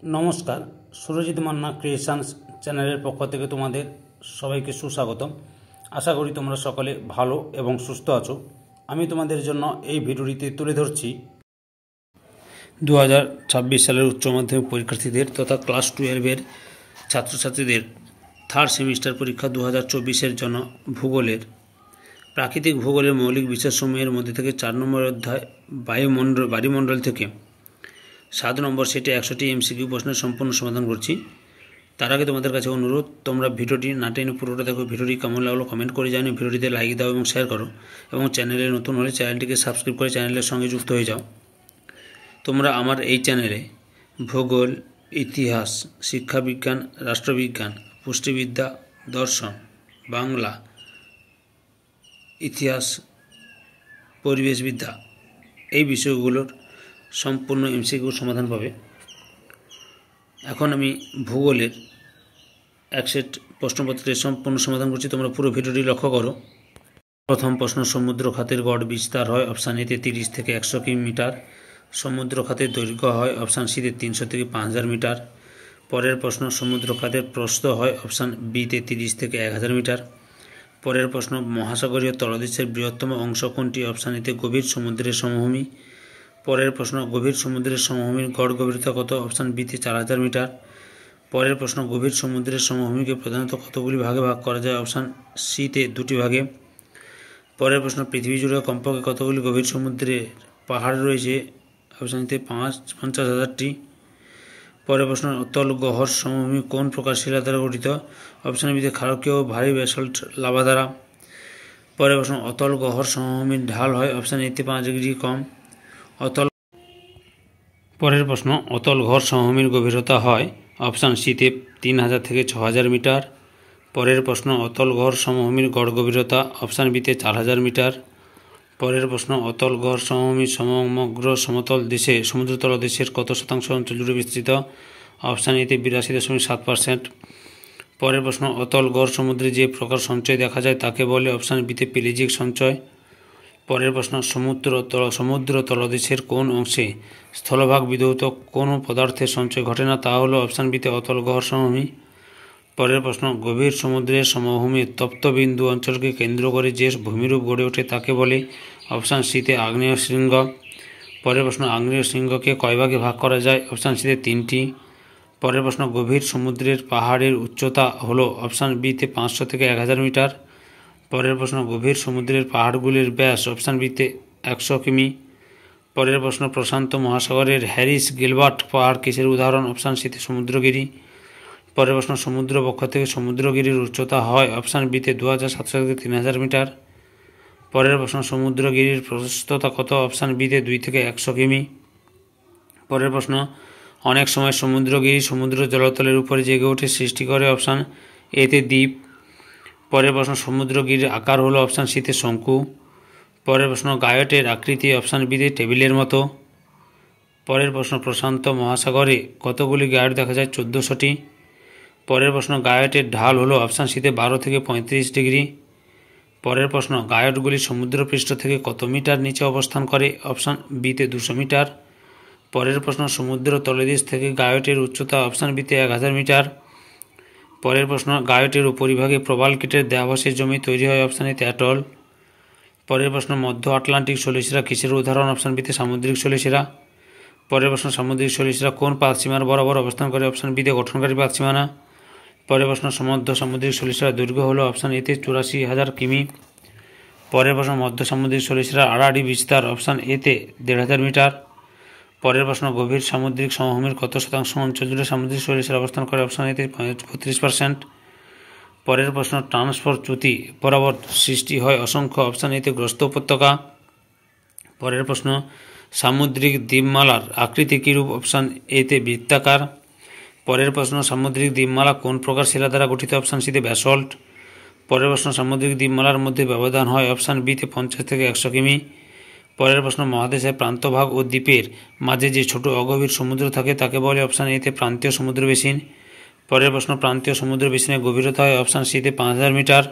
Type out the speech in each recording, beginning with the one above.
নমস্কার, সুরজিৎ মান্না ক্রিয়েশনস চ্যানেলের পক্ষ থেকে তোমাদের সবাইকে সুস্বাগতম। আশা করি তোমরা সকলে ভালো এবং সুস্থ আছো। আমি তোমাদের জন্য এই ভিডিওটিতে তুলে ধরছি 2026 সালের উচ্চ মাধ্যমিক পরীক্ষার্থীদের তথা ক্লাস 12-এর ছাত্রছাত্রীদের থার্ড সেমিস্টার পরীক্ষা 2024-এর জন্য ভূগোলের প্রাকৃতিক ভূগোলের মৌলিক বিষয়সমূহের মধ্যে থেকে 4 নম্বর অধ্যায় বায়ুমণ্ডল থেকে 7 নম্বর সেটে 100টি এমসিকিউ প্রশ্নের সম্পূর্ণ সমাধান করছি। তার আগে তোমাদের কাছে অনুরোধ, তোমরা ভিডিওটি না টেনে পুরোটা দেখো। ভিডিওটি কেমন লাগলো কমেন্ট করে জানিও, ভিডিওটিতে লাইক দাও এবং শেয়ার করো, এবং চ্যানেলে নতুন হলে চ্যানেলটিকে সাবস্ক্রাইব করে চ্যানেলের সঙ্গে যুক্ত হয়ে যাও। তোমরা আমার এই চ্যানেলে ভূগোল, ইতিহাস, শিক্ষাবিজ্ঞান, রাষ্ট্রবিজ্ঞান, পুষ্টিবিদ্যা, দর্শন, বাংলা, ইতিহাস, পরিবেশবিদ্যা এই বিষয়গুলোর সম্পূর্ণ এমসিকিউ সমাধান পাবে। এখন আমি ভূগোলের এক সেট প্রশ্নপত্রের সম্পূর্ণ সমাধান করছি, তোমরা পুরো ভিডিওটি লক্ষ্য করো। প্রথম প্রশ্ন, সমুদ্র খাতের গড় বিস্তার হয় অপশান এতে 30 থেকে 100 কিলোমিটার, সমুদ্র খাতের দৈর্ঘ্য হয় অপশান সিতে 300 থেকে 5000 মিটার। পরের প্রশ্ন, সমুদ্র খাতের প্রস্থ হয় অপশান বিতে 30 থেকে 1000 মিটার। পরের প্রশ্ন, মহাসাগরীয় তলদেশের বৃহত্তম অংশ কোনটি? অপশান এতে গভীর সমুদ্রের সমভূমি। পরের প্রশ্ন, গভীর সমুদ্রের সমভূমির গড় গভীরতা কত? অপশান বিতে 4000 মিটার। পরের প্রশ্ন, গভীর সমুদ্রের সমভূমিকে প্রধানত কতগুলি ভাগে ভাগ করা যায়? অপশান সিতে 2টি ভাগে। পরের প্রশ্ন, পৃথিবী জুড়ে কমপক্ষে কতগুলি গভীর সমুদ্রের পাহাড় রয়েছে? অপশান এতে 50,000টি। পরের প্রশ্ন, অতল গহ্বর সমভূমি কোন প্রকার শিলা দ্বারা গঠিত? অপশান বিতে ক্ষারকীয় ও ভারী ব্যাসল্ট লাভা দ্বারা। পরের প্রশ্ন, অতল গহ্বর সমভূমির ঢাল হয় অপশান এতে 5 ডিগ্রি কম। পরের প্রশ্ন, অতল ঘর সমভূমির গভীরতা হয় অপশান সিতে 3000 থেকে 6000 মিটার। পরের প্রশ্ন, অতল ঘর সমভূমির গড় গভীরতা অপশান বিতে 4000 মিটার। পরের প্রশ্ন, অতল ঘর সমভূমির সমগ্র সমুদ্রতল দেশের কত শতাংশ অঞ্চল জুড়ে বিস্তৃত? অপশান এতে 82.7%। পরের প্রশ্ন, অতল গড় সমুদ্রে যে প্রকার সঞ্চয় দেখা যায় তাকে বলে? অপশান বিতে পেলেজিক সঞ্চয়। পরের প্রশ্ন, সমুদ্র তলদেশের কোন অংশে স্থলভাগ বিধৌত কোনো পদার্থের সঞ্চয় ঘটে না? তা হলো অপশান বিতে অতল গহ্বর সমভূমি। পরের প্রশ্ন, গভীর সমুদ্রের সমভূমির তপ্তবিন্দু অঞ্চলকে কেন্দ্র করে যে ভূমিরূপ গড়ে ওঠে তাকে বলে? অপশান সিতে আগ্নেয় শৃঙ্গ। পরের প্রশ্ন, আগ্নেয় শৃঙ্গকে কয় ভাগে ভাগ করা যায়? অপশান সিতে 3টি। পরের প্রশ্ন, গভীর সমুদ্রের পাহাড়ের উচ্চতা হলো? অপশান বিতে 500 থেকে 1000 মিটার। পরের প্রশ্ন, গভীর সমুদ্রের পাহাড়গুলির ব্যাস অপশান বিতে 100 কিমি। পরের প্রশ্ন, প্রশান্ত মহাসাগরের হ্যারিস গিলবার্ট পাহাড় কিসের উদাহরণ? অপশান সিতে সমুদ্রগিরি। পরের প্রশ্ন, সমুদ্র বক্ষ থেকে সমুদ্রগিরির উচ্চতা হয় অপশান বিতে 2700 থেকে 3000 মিটার। পরের প্রশ্ন, সমুদ্রগিরির প্রশস্ততা কত? অপশান বিতে 2 থেকে 100 কিমি। পরের প্রশ্ন, অনেক সময় সমুদ্রগিরি সমুদ্র জলতলের উপরে জেগে ওঠে সৃষ্টি করে? অপশান এতে দ্বীপ। পরের প্রশ্ন, সমুদ্রগিরির আকার হলো? অপশান সিতে শঙ্কু। পরের প্রশ্ন, গায়টের আকৃতি অপশান বিতে টেবিলের মতো। পরের প্রশ্ন, প্রশান্ত মহাসাগরে কতগুলি গায়ট দেখা যায়? 1400টি। পরের প্রশ্ন, গায়টের ঢাল হলো? অপশান সিতে 12 থেকে 35 ডিগ্রি। পরের প্রশ্ন, গায়টগুলি সমুদ্রপৃষ্ঠ থেকে কত মিটার নিচে অবস্থান করে? অপশান বিতে 200 মিটার। পরের প্রশ্ন, সমুদ্র তলদেশ থেকে গায়টের উচ্চতা অপশান বিতে 1000 মিটার। পরের প্রশ্ন, গায়টের উপরিভাগে প্রবাল কেটের দেহাবশেষ জমি তৈরি হয় অপশান এতে অ্যাটল। পরের প্রশ্ন, মধ্য আটলান্টিক শৈলশিরা কিসের উদাহরণ? অপশান বিতে সামুদ্রিক শৈলশিরা। পরের প্রশ্ন, সামুদ্রিক শৈলশিরা কোন পাতসীমার বরাবর অবস্থান করে? অপশান বিতে গঠনকারী পাতসীমানা। পরের প্রশ্ন, মধ্য সামুদ্রিক শৈলশিরার দৈর্ঘ্য হলো? অপশান এতে 84,000 কিমি। পরের প্রশ্ন, মধ্য সামুদ্রিক শৈলশিরার আড়াআড়ি বিস্তার অপশান এতে 1500 মিটার। পরের প্রশ্ন, গভীর সামুদ্রিক সমভূমির কত শতাংশ অঞ্চল জুড়ে সামুদ্রিক শৈলশিরা অবস্থান করে? অপশান এতে 35%। পরের প্রশ্ন, ট্রান্সফার চ্যুতি বরাবর সৃষ্টি হয় অসংখ্য অপশান এতে গ্রস্ত উপত্যকা। পরের প্রশ্ন, সামুদ্রিক দ্বীপমালার আকৃতি কিরূপ? অপশান এতে বৃত্তাকার। পরের প্রশ্ন, সামুদ্রিক দ্বীপমালা কোন প্রকার শিলা দ্বারা গঠিত? অপশান সিতে ব্যাসল্ট। পরের প্রশ্ন, সামুদ্রিক দ্বীপমালার মধ্যে ব্যবধান হয় অপশান বিতে 50 থেকে 100 কিমি। পরের প্রশ্ন, মহাদেশের প্রান্তভাগ ও দ্বীপের মাঝে যে ছোট অগভীর সমুদ্র থাকে তাকে বলে? অপশান এতে প্রান্তীয় সমুদ্র বেসিন। পরের প্রশ্ন, প্রান্তীয় সমুদ্র বেসিনের গভীরতা হয় অপশান সিতে 5000 মিটার।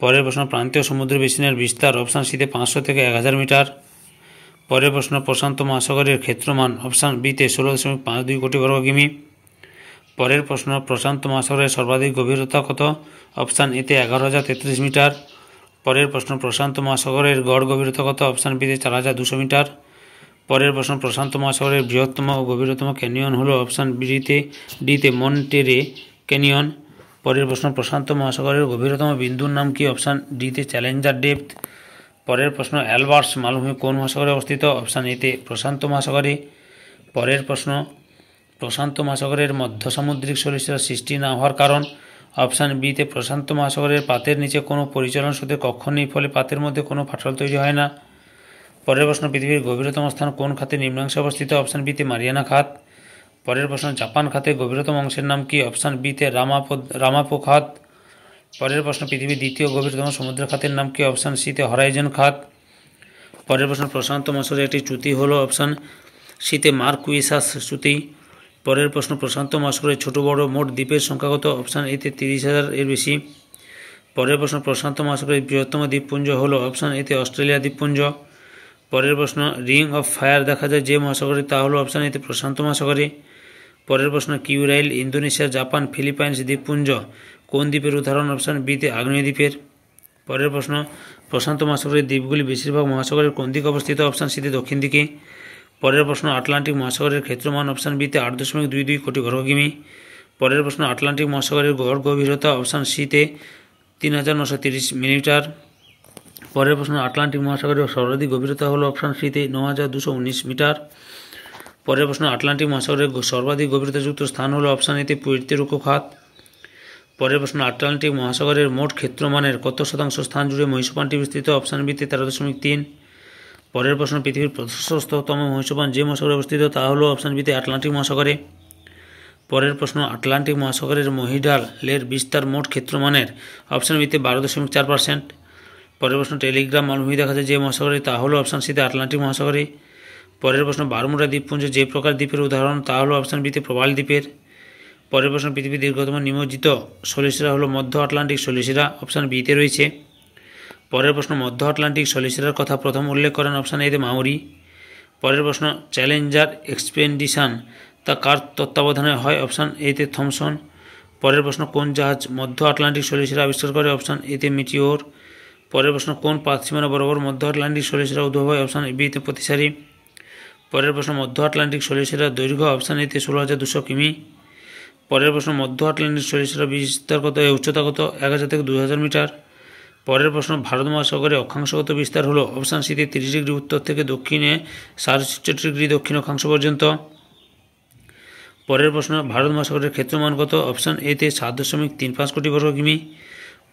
পরের প্রশ্ন, প্রান্তীয় সমুদ্র বেসিনের বিস্তার অপশান সিতে 500 থেকে 1000 মিটার। পরের প্রশ্ন প্রশান্ত মহাসাগরের ক্ষেত্রমান অপশান বিতে 16.52 কোটি বর্গ কিমি। পরের প্রশ্ন প্রশান্ত মহাসাগরের সর্বাধিক গভীরতা কত? অপশান এতে 11,033 মিটার। পরের প্রশ্ন প্রশান্ত মহাসাগরের গড় গভীরতা কত? অপশান বিতে 4,200 মিটার। পরের প্রশ্ন প্রশান্ত মহাসাগরের বৃহত্তম ও গভীরতম ক্যানিয়ন হলো? অপশান ডিতে মন্টেরে ক্যানিয়ন। পরের প্রশ্ন প্রশান্ত মহাসাগরের গভীরতম বিন্দুর নাম কি? অপশান ডিতে চ্যালেঞ্জার ডেপথ। পরের প্রশ্ন অ্যালবার্টস মালভূমি কোন মহাসাগরে অবস্থিত? অপশান এতে প্রশান্ত মহাসাগরে। পরের প্রশ্ন প্রশান্ত মহাসাগরের মধ্য সামুদ্রিক শৈলশিরা সৃষ্টি না হওয়ার কারণ? অপশান বিতে প্রশান্ত মহাসাগরের পাতের নিচে কোনো পরিচালন স্রোতের কক্ষ নেই, ফলে পাতের মধ্যে কোনো ফাটল তৈরি হয় না। পরের প্রশ্ন পৃথিবীর গভীরতম স্থান কোন খাতে নিম্নাংশে অবস্থিত? অপশান বিতে মারিয়ানা খাত। পরের প্রশ্ন জাপান খাতের গভীরতম অংশের নাম কি? অপশান বিতে রামাপো খাত। পরের প্রশ্ন পৃথিবীর দ্বিতীয় গভীরতম সমুদ্র খাতের নাম কি? অপশান সিতে হরাইজন খাত। পরের প্রশ্ন প্রশান্ত মহাসাগরের একটি চ্যুতি হলো? অপশান সিতে মার্কুইসাস চ্যুতি। পরের প্রশ্ন প্রশান্ত মহাসাগরের ছোট বড় মোট দ্বীপের সংখ্যা কত? অপশান এতে 30,000 এর বেশি। পরের প্রশ্ন প্রশান্ত মহাসাগরের বৃহত্তম দ্বীপপুঞ্জ হলো? অপশান এতে অস্ট্রেলিয়া দ্বীপপুঞ্জ। পরের প্রশ্ন রিং অফ ফায়ার দেখা যায় যে মহাসাগরে, তা হলো? অপশান এতে প্রশান্ত মহাসাগরে। পরের প্রশ্ন কিউরাইল ইন্দোনেশিয়া, জাপান, ফিলিপাইন্স দ্বীপপুঞ্জ কোন দ্বীপের উদাহরণ? অপশান বিতে আগ্নেয় দ্বীপের। পরের প্রশ্ন প্রশান্ত মহাসাগরের দ্বীপগুলি বেশিরভাগ মহাসাগরের কোন দিকে অবস্থিত? অপশান সিতে দক্ষিণ দিকে। পরের প্রশ্ন আটলান্টিক মহাসাগরের ক্ষেত্রমান? অপশান বিতে 8.22 কোটি বর্গ কিমি। পরের প্রশ্ন আটলান্টিক মহাসাগরের গড় গভীরতা? অপশান সিতে 3,930 মিলিমিটার। পরের প্রশ্ন আটলান্টিক মহাসাগরের সর্বাধিক গভীরতা হলো? অপশান সিতে 9,219 মিটার। পরের প্রশ্ন আটলান্টিক মহাসাগরের সর্বাধিক গভীরতাযুক্ত স্থান হলো? অপশান এতে পুয়ের্তো রিকো খাত। পরের প্রশ্ন আটলান্টিক মহাসাগরের মোট ক্ষেত্রমানের কত শতাংশ স্থান জুড়ে মহীসোপানটি বিস্তৃত? অপশান বিতে 13.3। পরের প্রশ্ন পৃথিবীর প্রশস্ততম মহীসোপান যে মহাসাগরে অবস্থিত, তা হলো? অপশান বিতে আটলান্টিক মহাসাগরে। পরের প্রশ্ন আটলান্টিক মহাসাগরের মহিডালের বিস্তার মোট ক্ষেত্রমানের? অপশান বিতে 12.4%। পরের প্রশ্ন টেলিগ্রাম মালভূমি দেখা যায় যে মহাসাগরে, তা হলো? অপশান সিতে আটলান্টিক মহাসাগরে। পরের প্রশ্ন বারমুডা দ্বীপপুঞ্জ যে প্রকার দ্বীপের উদাহরণ, তা হলো? অপশান বিতে প্রবাল দ্বীপের। পরের প্রশ্ন পৃথিবীর দীর্ঘতম নিমজ্জিত শৈলশিরা হলো? মধ্য আটলান্টিক শৈলশিরা, অপশান বিতে রয়েছে। পরের প্রশ্ন মধ্য আটলান্টিক শৈলশিরার কথা প্রথম উল্লেখ করেন? অপশান এতে মাউরি। পরের প্রশ্ন চ্যালেঞ্জার এক্সপেডিশন তা কার তত্ত্বাবধানে হয়? অপশান এতে থমসন। পরের প্রশ্ন কোন জাহাজ মধ্য আটলান্টিক শৈলশিরা আবিষ্কার করে? অপশান এতে মিটিওর। পরের প্রশ্ন কোন পাতসীমানা বরাবর মধ্য আটলান্টিক শৈলশিরা উদ্ভব হয়? অপশান বিতে প্রতিসারী। পরের প্রশ্ন মধ্য আটলান্টিক শৈলশিরার দৈর্ঘ্য? অপশান এতে 16,200 কিমি। পরের প্রশ্ন মধ্য আটলান্টিক শৈলশিরার বিস্তার কত, উচ্চতা কত? 1,000 থেকে 2,000 মিটার। পরের প্রশ্ন ভারত মহাসাগরে অক্ষাংশগত বিস্তার হলো? অপশান সিতে 30 ডিগ্রি উত্তর থেকে দক্ষিণে 67 ডিগ্রি দক্ষিণ অক্ষাংশ পর্যন্ত। পরের প্রশ্ন ভারত মহাসাগরের ক্ষেত্রমান কত? অপশান এতে 7.35 কোটি বর্গ কিমি।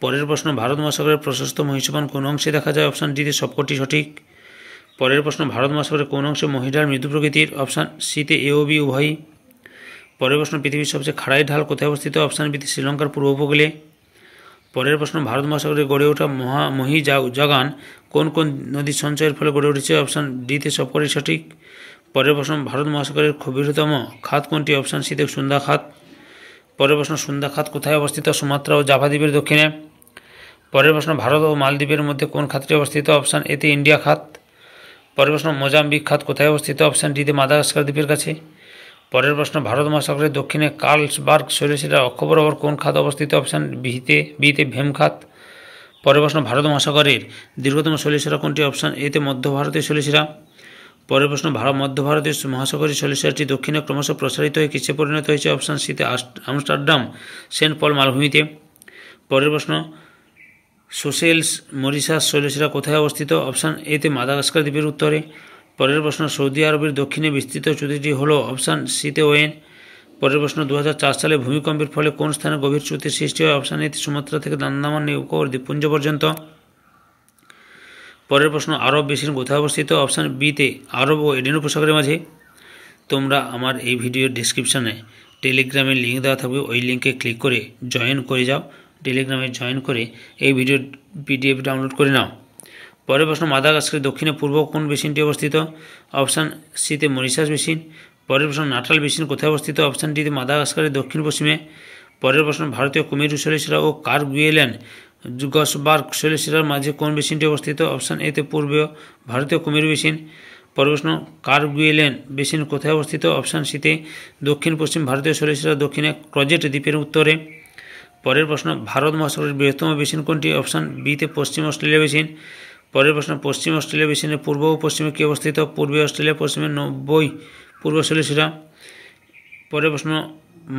পরের প্রশ্ন ভারত মহাসাগরের প্রশস্ত মহীসোপান কোন অংশে দেখা যায়? অপশান ডিতে সবকটি সঠিক। পরের প্রশ্ন ভারত মহাসাগরের কোন অংশে মহিডাল মৃদু প্রকৃতির? অপশান সিতে এ ও বি উভয়ই। পরের প্রশ্ন পৃথিবীর সবচেয়ে খাড়াই ঢাল কোথায় অবস্থিত? অপশান বিতে শ্রীলঙ্কার পূর্ব উপকূলে। পরের প্রশ্ন ভারত মহাসাগরে গড়ে ওঠা মহিজাগান কোন কোন নদীর সঞ্চয়ের ফলে গড়ে উঠেছে? অপশান ডিতে সবকটি সঠিক। পরের প্রশ্ন ভারত মহাসাগরের গভীরতম খাত কোনটি? অপশান সিতে সুন্দা খাত। পরের প্রশ্ন সুন্দা খাত কোথায় অবস্থিত? সুমাত্রা ও জাভা দ্বীপের দক্ষিণে। পরের প্রশ্ন ভারত ও মালদ্বীপের মধ্যে কোন খাতটি অবস্থিত? অপশান এতে ইন্ডিয়া খাত। পরের প্রশ্ন মোজাম্বিক খাত কোথায় অবস্থিত? অপশান ডিতে মাদাগাস্কার দ্বীপের কাছে। পরের প্রশ্ন ভারত মহাসাগরের দক্ষিণে কার্লসবার্গ শৈলশিরার অক্ষ বরাবর কোন খাত অবস্থিত? অপশান বিতে ভীম খাত। পরের প্রশ্ন ভারত মহাসাগরের দীর্ঘতম শৈলশিরা কোনটি? অপশান এতে মধ্য ভারতীয় শৈলশিরা। পরের প্রশ্ন মধ্য ভারতীয় মহাসাগরীয় শৈলশিরাটি দক্ষিণে ক্রমশ প্রসারিত হয়ে কিসে পরিণত হয়েছে? অপশান সিতে আমস্টারডাম সেন্ট পল মালভূমিতে। পরের প্রশ্ন সোসেলস মরিশাস শৈলশিরা কোথায় অবস্থিত? অপশান এতে মাদাগাস্কার দ্বীপের উত্তরে। পরের প্রশ্ন সৌদি আরবের দক্ষিণে বিস্তৃত চ্যুতিটি হলো? অপশান সিতে ওয়েন। পরের প্রশ্ন 2004 সালে ভূমিকম্পের ফলে কোন স্থানে গভীর চ্যুতির সৃষ্টি হয়? অপশান এতে সুমাত্রা থেকে আন্দামান নিকোবর দ্বীপপুঞ্জ পর্যন্ত। পরের প্রশ্ন আরব বেসিন কোথায় অবস্থিত? অপশান বিতে আরব ও এডেন উপসাগরের মাঝে। তোমরা আমার এই ভিডিওর ডিসক্রিপশানে টেলিগ্রামের লিঙ্ক দেওয়া থাকবে, ওই লিঙ্কে ক্লিক করে জয়েন করে যাও। টেলিগ্রামে জয়েন করে এই ভিডিওর PDF ডাউনলোড করে নাও। পরের প্রশ্ন মাদাগাস্কারের দক্ষিণে পূর্ব কোন বেসিনটি অবস্থিত? অপশান সিতে মরিশাস বেসিন। পরের প্রশ্ন নাটাল বেসিন কোথায় অবস্থিত? অপশান ডিতে মাদাগাস্কারের দক্ষিণ পশ্চিমে। পরের প্রশ্ন ভারতীয় কুমেরু শৈলশিরা ও কার্গুয়েলেন জুগসবার্গ শৈলশিরার মাঝে কোন বেসিনটি অবস্থিত? অপশান এতে পূর্ব ভারতীয় কুমেরু বেসিন। পরের প্রশ্ন কার্গুয়েলেন বেসিন কোথায় অবস্থিত? অপশান সিতে দক্ষিণ পশ্চিম ভারতীয় সরিষা দক্ষিণে ক্রজেট দ্বীপের উত্তরে। পরের প্রশ্ন ভারত মহাসাগরের বৃহত্তম বেসিন কোনটি? অপশান বিতে পশ্চিম অস্ট্রেলিয়া বেসিন। পরের প্রশ্ন পশ্চিম অস্ট্রেলিয়া বেসিনের পূর্ব ও পশ্চিমে কী অবস্থিত? পূর্বে অস্ট্রেলিয়া, পশ্চিমে 90 পূর্ব সরিষা। পরের প্রশ্ন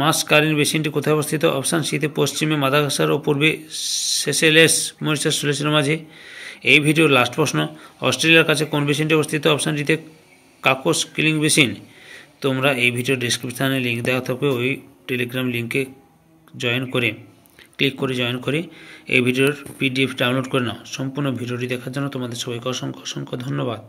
মাসকারিন বেসিনটি কোথায় অবস্থিত? অপশান সিতে পশ্চিমে মাদাগাস্কার ও পূর্বে সেসেলেস মরিশাস সরিষার মাঝে। এই ভিডিওর লাস্ট প্রশ্ন অস্ট্রেলিয়ার কাছে কোন বেসিনটি অবস্থিত? অপশান ডিতে কাকোস কিলিং বেসিন। তোমরা এই ভিডিও ডিসক্রিপশানে লিঙ্ক দেওয়া থাকবে, ওই টেলিগ্রাম লিঙ্কে ক্লিক করে জয়েন করে এই ভিডিওর PDF ডাউনলোড করে নাও। সম্পূর্ণ ভিডিওটি দেখার জন্য তোমাদের সবাইকে অসংখ্য ধন্যবাদ।